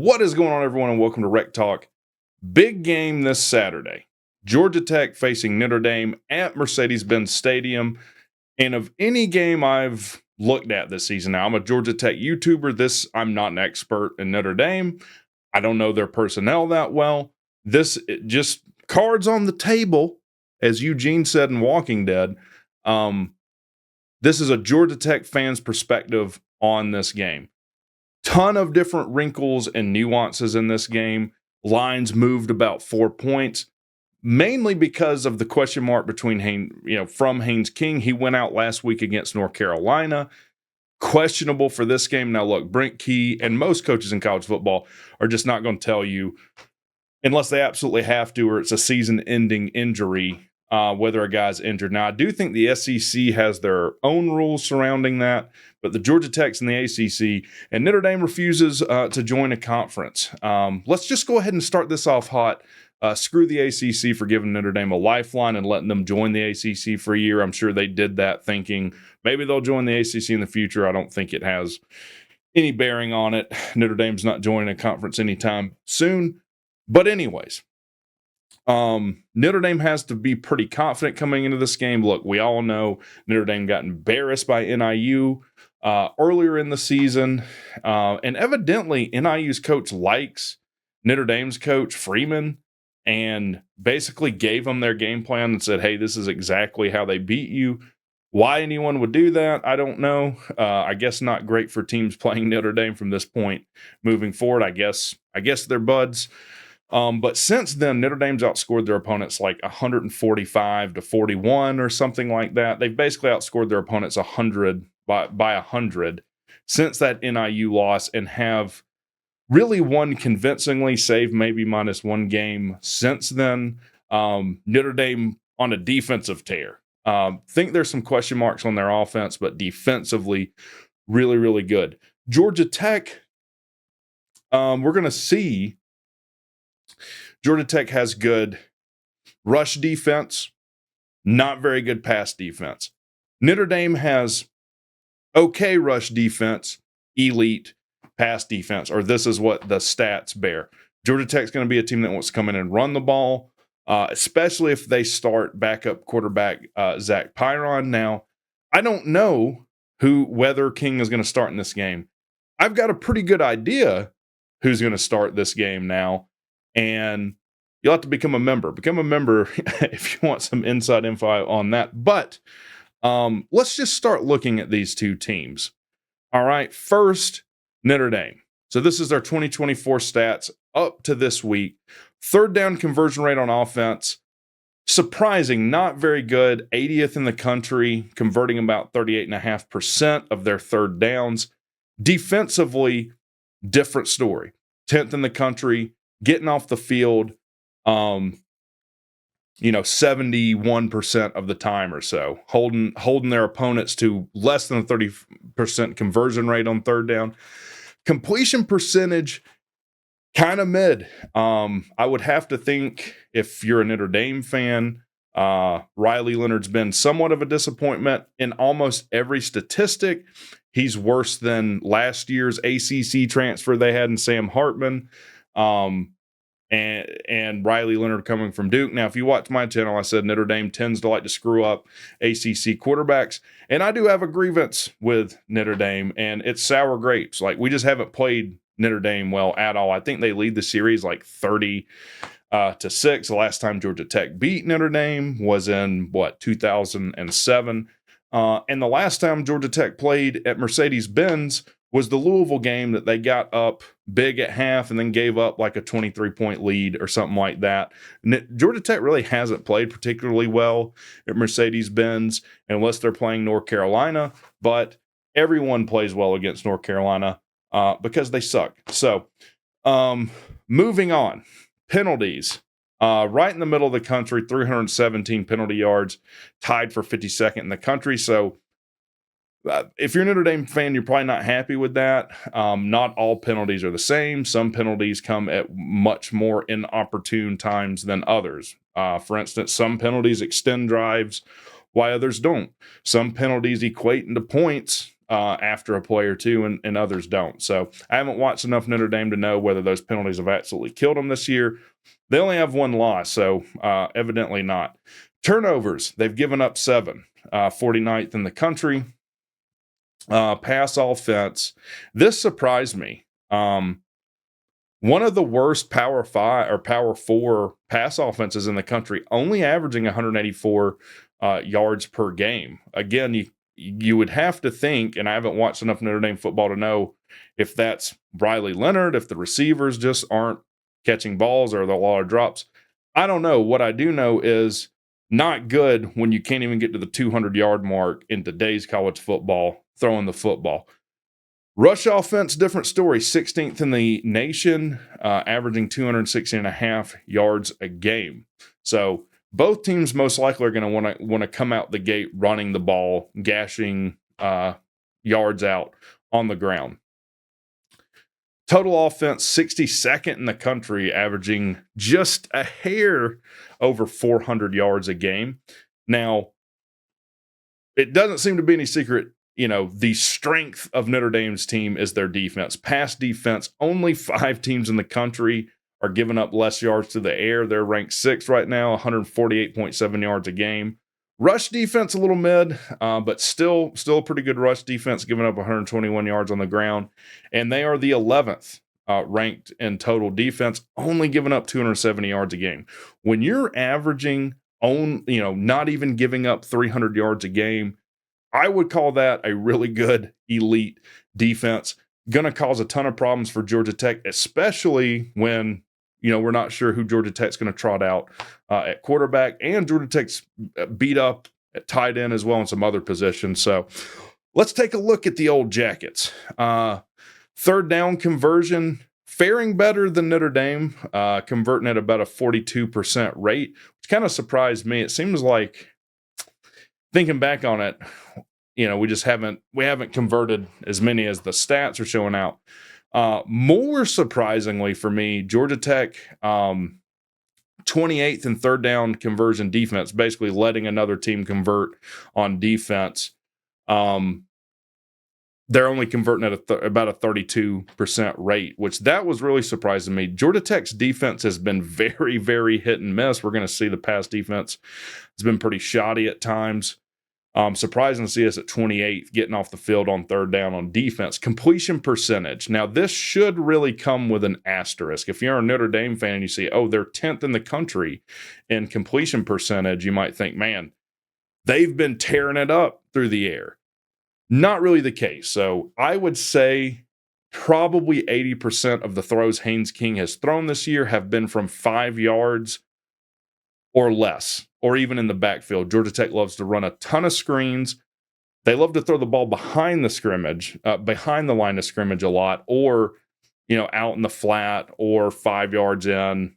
What is going on, everyone, and welcome to WreckTalk. Big game this Saturday. Georgia Tech facing Notre Dame at Mercedes-Benz Stadium. And of any game I've looked at this season, now I'm a Georgia Tech YouTuber. I'm not an expert in Notre Dame. I don't know their personnel that well. Just cards on the table, as Eugene said in Walking Dead. This is a Georgia Tech fan's perspective on this game. Ton of different wrinkles and nuances in this game. Lines moved about 4 points, mainly because of the question mark between from Haynes King. He went out last week against North Carolina. Questionable for this game. Now, look, Brent Key and most coaches in college football are just not going to tell you, unless they absolutely have to, or it's a season-ending injury, whether a guy's injured. Now, I do think the SEC has their own rules surrounding that, but the Georgia Tech's in the ACC, and Notre Dame refuses to join a conference. Let's just go ahead and start this off hot. Screw the ACC for giving Notre Dame a lifeline and letting them join the ACC for a year. I'm sure they did that thinking maybe they'll join the ACC in the future. I don't think it has any bearing on it. Notre Dame's not joining a conference anytime soon. But anyways, Notre Dame has to be pretty confident coming into this game. Look, we all know Notre Dame got embarrassed by NIU earlier in the season. And evidently, NIU's coach likes Notre Dame's coach, Freeman, and basically gave them their game plan and said, hey, this is exactly how they beat you. Why anyone would do that, I don't know. I guess not great for teams playing Notre Dame from this point moving forward. I guess they're buds. But since then, Notre Dame's outscored their opponents like 145-41 or something like that. They've basically outscored their opponents 100 by 100 since that NIU loss, and have really won convincingly, save maybe minus one game since then. Notre Dame on a defensive tear. Think there's some question marks on their offense, but defensively, really, really good. Georgia Tech, we're going to see Georgia Tech has good rush defense, not very good pass defense. Notre Dame has okay rush defense, elite pass defense, or this is what the stats bear. Georgia Tech's going to be a team that wants to come in and run the ball, especially if they start backup quarterback Zach Pyron. Now, I don't know whether King is going to start in this game. I've got a pretty good idea who's going to start this game now, and you'll have to become a member. Become a member if you want some inside info on that. But let's just start looking at these two teams. All right, first, Notre Dame. So this is their 2024 stats up to this week. Third down conversion rate on offense, surprising, not very good. 80th in the country, converting about 38.5% of their third downs. Defensively, different story. 10th in the country, getting off the field, 71% of the time or so, holding their opponents to less than a 30% conversion rate on third down. Completion percentage, kind of mid. I would have to think, if you're a Notre Dame fan, Riley Leonard's been somewhat of a disappointment in almost every statistic. He's worse than last year's ACC transfer they had in Sam Hartman. And Riley Leonard coming from Duke. Now, if you watch my channel, I said Notre Dame tends to like to screw up ACC quarterbacks. And I do have a grievance with Notre Dame, and it's sour grapes. Like, we just haven't played Notre Dame well at all. I think they lead the series like 30-6. The last time Georgia Tech beat Notre Dame was in, 2007. And the last time Georgia Tech played at Mercedes-Benz was the Louisville game that they got up big at half and then gave up like a 23-point lead or something like that. And Georgia Tech really hasn't played particularly well at Mercedes-Benz unless they're playing North Carolina, but everyone plays well against North Carolina because they suck. So moving on, penalties. Right in the middle of the country, 317 penalty yards, tied for 52nd in the country. So if you're a Notre Dame fan, you're probably not happy with that. Not all penalties are the same. Some penalties come at much more inopportune times than others. For instance, some penalties extend drives while others don't. Some penalties equate into points after a play or two, and others don't. So I haven't watched enough Notre Dame to know whether those penalties have absolutely killed them this year. They only have one loss, so evidently not. Turnovers, they've given up 7, 49th in the country. Pass offense, this surprised me. One of the worst Power 5 or Power 4 pass offenses in the country, only averaging 184 yards per game. Again, you would have to think, and I haven't watched enough Notre Dame football to know if that's Riley Leonard, if the receivers just aren't catching balls or there are a lot of drops. I don't know. What I do know is not good when you can't even get to the 200-yard mark in today's college football throwing the football. Rush offense, different story. 16th in the nation, averaging 260.5 yards a game. So both teams most likely are going to want to come out the gate running the ball, gashing yards out on the ground. Total offense, 62nd in the country, averaging just a hair over 400 yards a game. Now, it doesn't seem to be any secret, the strength of Notre Dame's team is their defense. Pass defense, only 5 teams in the country are giving up less yards to the air. They're ranked 6th right now, 148.7 yards a game. Rush defense, a little mid, but still a pretty good rush defense, giving up 121 yards on the ground. And they are the 11th ranked in total defense, only giving up 270 yards a game. When you're averaging not even giving up 300 yards a game, I would call that a really good elite defense. Going to cause a ton of problems for Georgia Tech, especially when we're not sure who Georgia Tech's going to trot out at quarterback, and Georgia Tech's beat up at tight end as well in some other positions. So let's take a look at the old Jackets. Third down conversion, faring better than Notre Dame, converting at about a 42% rate, which kind of surprised me. It seems like, thinking back on it, we haven't converted as many as the stats are showing out. More surprisingly for me, Georgia Tech, 28th in third down conversion defense, basically letting another team convert on defense. They're only converting at about a 32% rate, which that was really surprising me. Georgia Tech's defense has been very, very hit and miss. We're going to see the pass defense has been pretty shoddy at times. Surprising to see us at 28th, getting off the field on third down on defense. Completion percentage. Now, this should really come with an asterisk. If you're a Notre Dame fan and you see, they're 10th in the country in completion percentage, you might think, man, they've been tearing it up through the air. Not really the case. So I would say probably 80% of the throws Haynes King has thrown this year have been from 5 yards or less, or even in the backfield. Georgia Tech loves to run a ton of screens. They love to throw the ball behind the scrimmage, behind the line of scrimmage a lot, or, out in the flat or 5 yards in.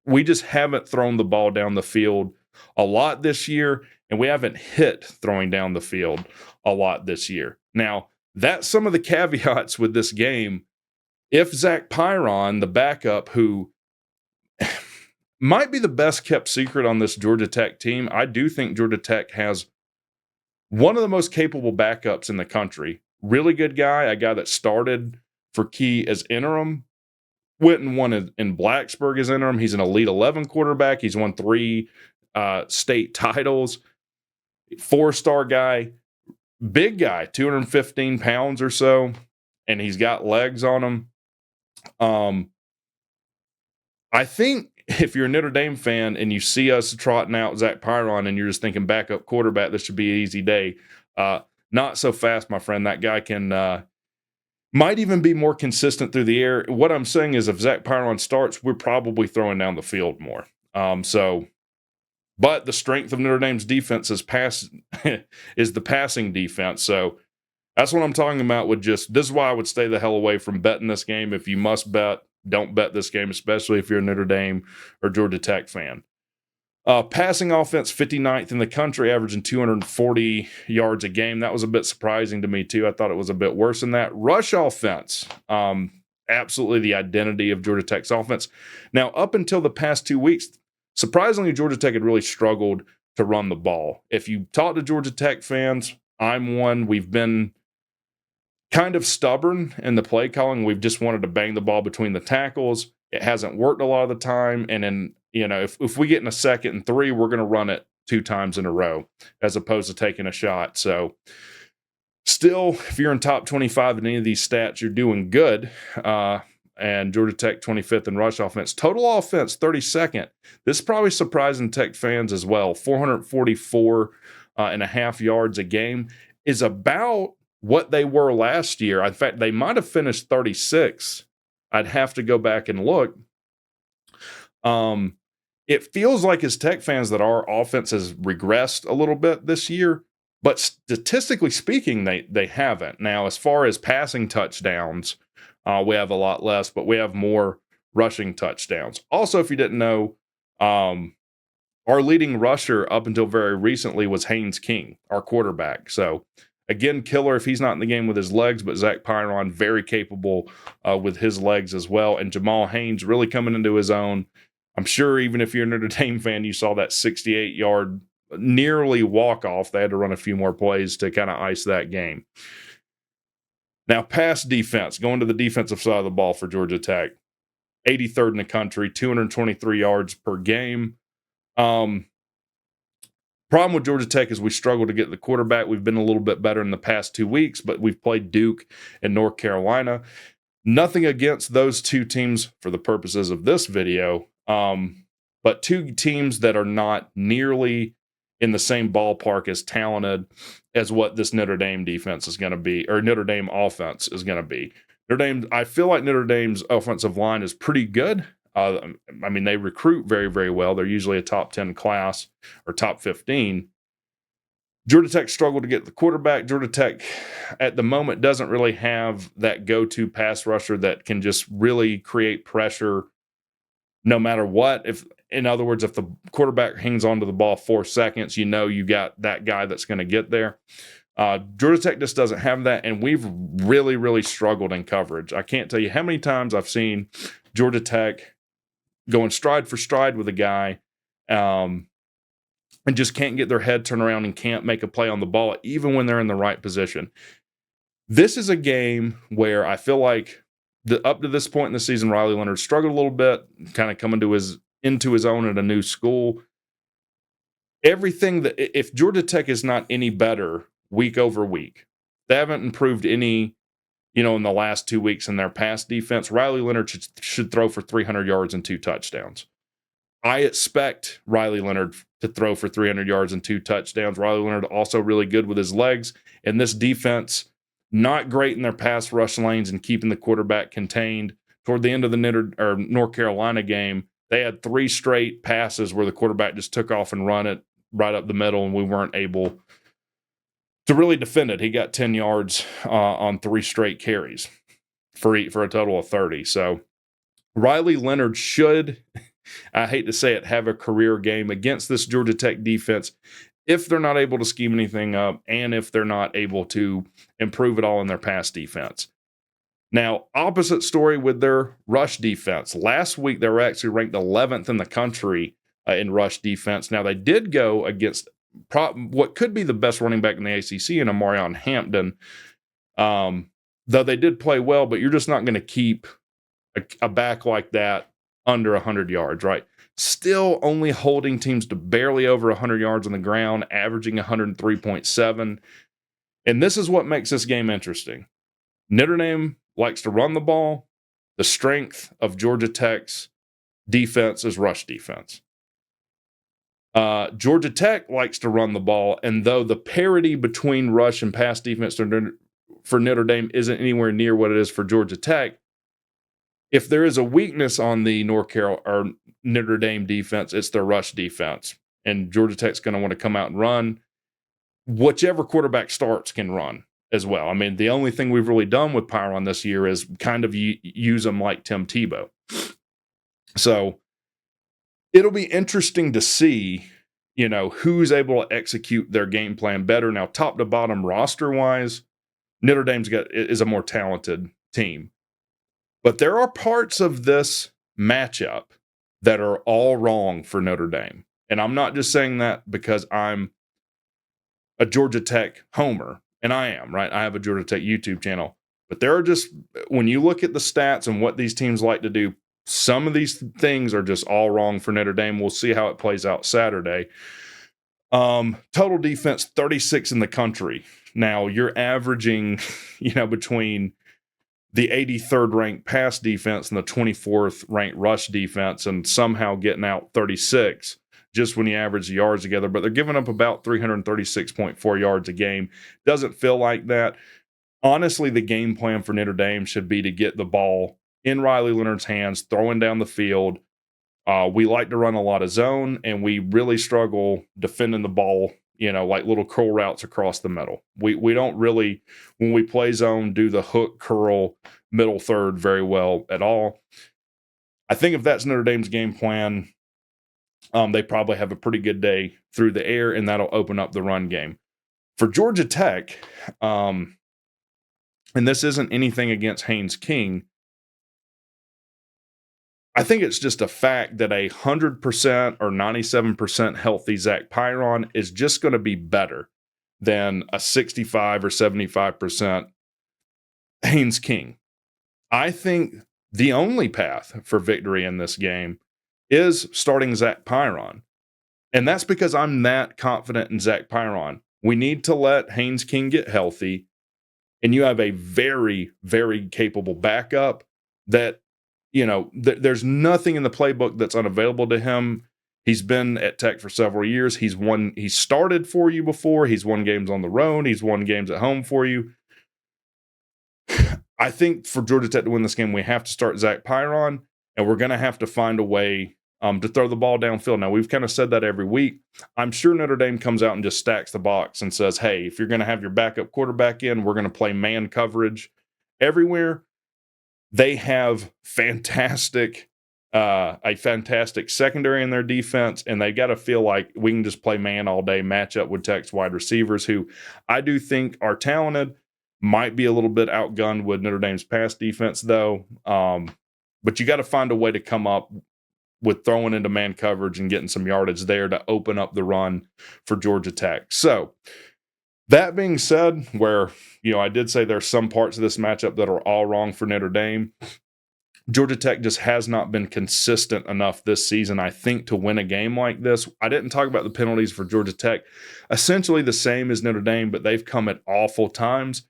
We just haven't thrown the ball down the field a lot this year, and we haven't hit throwing down the field a lot this year. Now, that's some of the caveats with this game. If Zach Pyron, the backup, who might be the best kept secret on this Georgia Tech team, I do think Georgia Tech has one of the most capable backups in the country. Really good guy, a guy that started for Key as interim, went and won in Blacksburg as interim. He's an Elite 11 quarterback. He's won 3 state titles. 4-star guy, big guy, 215 pounds or so, and he's got legs on him. I think if you're a Notre Dame fan and you see us trotting out Zach Pyron and you're just thinking backup quarterback, this should be an easy day. Not so fast, my friend. That guy might even be more consistent through the air. What I'm saying is if Zach Pyron starts, we're probably throwing down the field more. But the strength of Notre Dame's defense is the passing defense. So that's what I'm talking about this is why I would stay the hell away from betting this game. If you must bet, don't bet this game, especially if you're a Notre Dame or Georgia Tech fan. Passing offense, 59th in the country, averaging 240 yards a game. That was a bit surprising to me, too. I thought it was a bit worse than that. Rush offense, absolutely the identity of Georgia Tech's offense. Now, up until the past 2 weeks, surprisingly, Georgia Tech had really struggled to run the ball. If you talk to Georgia Tech fans, I'm one. We've been kind of stubborn in the play calling. We've just wanted to bang the ball between the tackles. It hasn't worked a lot of the time. And then, if we get in a 2nd and 3, we're going to run it 2 times in a row as opposed to taking a shot. So still, if you're in top 25 in any of these stats, you're doing good. And Georgia Tech 25th in rush offense. Total offense 32nd. This is probably surprising Tech fans as well. 444 and a half yards a game is about what they were last year. In fact, they might have finished 36. I'd have to go back and look. It feels like as Tech fans that our offense has regressed a little bit this year, but statistically speaking, they haven't. Now, as far as passing touchdowns, we have a lot less, but we have more rushing touchdowns. Also, if you didn't know, our leading rusher up until very recently was Haynes King, our quarterback. So, again, killer if he's not in the game with his legs, but Zach Pyron, very capable with his legs as well. And Jamal Haynes really coming into his own. I'm sure even if you're a Notre Dame fan, you saw that 68-yard nearly walk-off. They had to run a few more plays to kind of ice that game. Now, pass defense, going to the defensive side of the ball for Georgia Tech. 83rd in the country, 223 yards per game. Problem with Georgia Tech is we struggle to get the quarterback. We've been a little bit better in the past 2 weeks, but we've played Duke and North Carolina. Nothing against those 2 teams for the purposes of this video, but 2 teams that are not nearly in the same ballpark as talented as what this Notre Dame defense is going to be, or Notre Dame offense is going to be. I feel like Notre Dame's offensive line is pretty good. They recruit very, very well. They're usually a top 10 class or top 15. Georgia Tech struggled to get the quarterback. Georgia Tech, at the moment, doesn't really have that go-to pass rusher that can just really create pressure no matter what. In other words, if the quarterback hangs onto the ball 4 seconds, you got that guy that's going to get there. Georgia Tech just doesn't have that, and we've really, really struggled in coverage. I can't tell you how many times I've seen Georgia Tech going stride for stride with a guy and just can't get their head turned around and can't make a play on the ball, even when they're in the right position. This is a game where I feel like up to this point in the season, Riley Leonard struggled a little bit, kind of coming into his own at a new school. If Georgia Tech is not any better week over week, they haven't improved any, in the last 2 weeks in their pass defense, Riley Leonard should throw for 300 yards and 2 touchdowns. I expect Riley Leonard to throw for 300 yards and 2 touchdowns. Riley Leonard also really good with his legs. And this defense, not great in their pass rush lanes and keeping the quarterback contained. Toward the end of the North Carolina game, they had 3 straight passes where the quarterback just took off and run it right up the middle, and we weren't able to really defend it. He got 10 yards on 3 straight carries for a total of 30. So Riley Leonard should, I hate to say it, have a career game against this Georgia Tech defense if they're not able to scheme anything up and if they're not able to improve at all in their pass defense. Now, opposite story with their rush defense. Last week, they were actually ranked 11th in the country in rush defense. Now, they did go against what could be the best running back in the ACC in Amarion Hampton, though they did play well, but you're just not going to keep a back like that under 100 yards, right? Still only holding teams to barely over 100 yards on the ground, averaging 103.7. And this is what makes this game interesting. Notre Dame likes to run the ball. The strength of Georgia Tech's defense is rush defense. Georgia Tech likes to run the ball, and though the parity between rush and pass defense for Notre Dame isn't anywhere near what it is for Georgia Tech, if there is a weakness on the Notre Dame defense, it's their rush defense. And Georgia Tech's going to want to come out and run. Whichever quarterback starts can run as well. I mean, the only thing we've really done with Pyron this year is kind of use them like Tim Tebow. So it'll be interesting to see, who's able to execute their game plan better. Now, top to bottom roster-wise, Notre Dame's is a more talented team. But there are parts of this matchup that are all wrong for Notre Dame. And I'm not just saying that because I'm a Georgia Tech homer, and I am, right? I have a Georgia Tech YouTube channel. But there are just, when you look at the stats and what these teams like to do, some of these things are just all wrong for Notre Dame. We'll see how it plays out Saturday. Total defense, 36 in the country. Now you're averaging, between the 83rd ranked pass defense and the 24th ranked rush defense, and somehow getting out 36 just when you average the yards together. But they're giving up about 336.4 yards a game. Doesn't feel like that. Honestly, the game plan for Notre Dame should be to get the ball in Riley Leonard's hands, throwing down the field. We like to run a lot of zone, and we really struggle defending the ball, like little curl routes across the middle. We don't really, when we play zone, do the hook, curl, middle third very well at all. I think if that's Notre Dame's game plan, they probably have a pretty good day through the air, and that'll open up the run game. For Georgia Tech, and this isn't anything against Haynes King, I think it's just a fact that 100% or 97% healthy Zach Pyron is just going to be better than a 65 or 75% Haynes King. I think the only path for victory in this game is starting Zach Pyron. And that's because I'm that confident in Zach Pyron. We need to let Haynes King get healthy, and you have a very, very capable backup that, there's nothing in the playbook that's unavailable to him. He's been at Tech for several years. He's started for you before. He's won games on the road. He's won games at home for you. I think for Georgia Tech to win this game, we have to start Zach Pyron, and we're going to have to find a way to throw the ball downfield. Now, we've kind of said that every week. I'm sure Notre Dame comes out and just stacks the box and says, hey, if you're going to have your backup quarterback in, we're going to play man coverage everywhere. They have a fantastic secondary in their defense, and they got to feel like we can just play man all day, match up with Tech's wide receivers, who I do think are talented, might be a little bit outgunned with Notre Dame's pass defense, though. But you got to find a way to come up with throwing into man coverage and getting some yardage there to open up the run for Georgia Tech. So that being said, where, I did say there's some parts of this matchup that are all wrong for Notre Dame, Georgia Tech just has not been consistent enough this season, I think, to win a game like this. I didn't talk about the penalties for Georgia Tech. Essentially the same as Notre Dame, but they've come at awful times,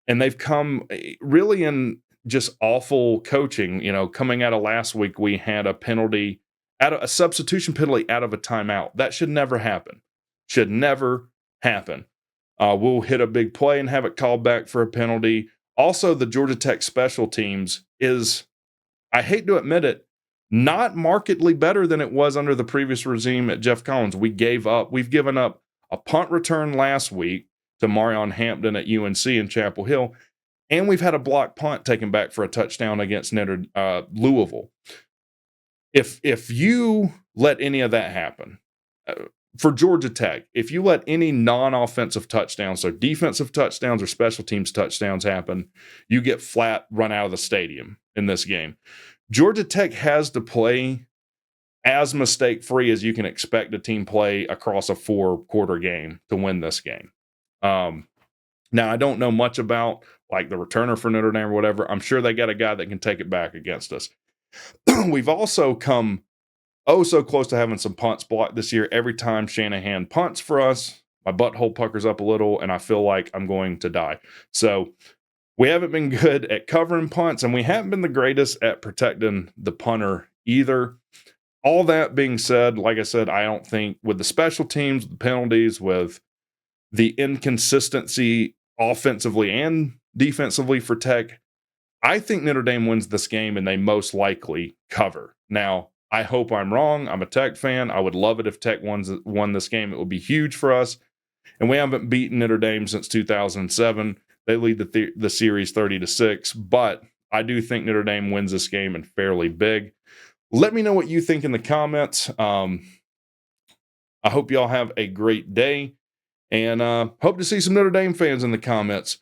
and they've come really in just awful coaching. Coming out of last week, we had a substitution penalty out of a timeout. That should never happen. Should never happen. We'll hit a big play and have it called back for a penalty. Also, the Georgia Tech special teams is, I hate to admit it, not markedly better than it was under the previous regime at Jeff Collins. We've given up a punt return last week to Marion Hampton at UNC in Chapel Hill, and we've had a blocked punt taken back for a touchdown against Louisville. If you let any of that happen, for Georgia Tech, if you let any non-offensive touchdowns, so defensive touchdowns or special teams touchdowns happen, you get flat run out of the stadium in this game. Georgia Tech has to play as mistake-free as you can expect a team play across a 4-quarter game to win this game. Now, I don't know much about like the returner for Notre Dame or whatever. I'm sure they got a guy that can take it back against us. We've also come so close to having some punts blocked this year. Every time Shanahan punts for us, my butthole puckers up a little, and I feel like I'm going to die. So we haven't been good at covering punts, and we haven't been the greatest at protecting the punter either. All that being said, like I said, I don't think with the special teams, the penalties, with the inconsistency offensively and defensively for Tech, I think Notre Dame wins this game, and they most likely cover. Now, I hope I'm wrong. I'm a Tech fan. I would love it if Tech won this game. It would be huge for us. And we haven't beaten Notre Dame since 2007. They lead the series 30-6. But I do think Notre Dame wins this game, and fairly big. Let me know what you think in the comments. I hope y'all have a great day, and hope to see some Notre Dame fans in the comments.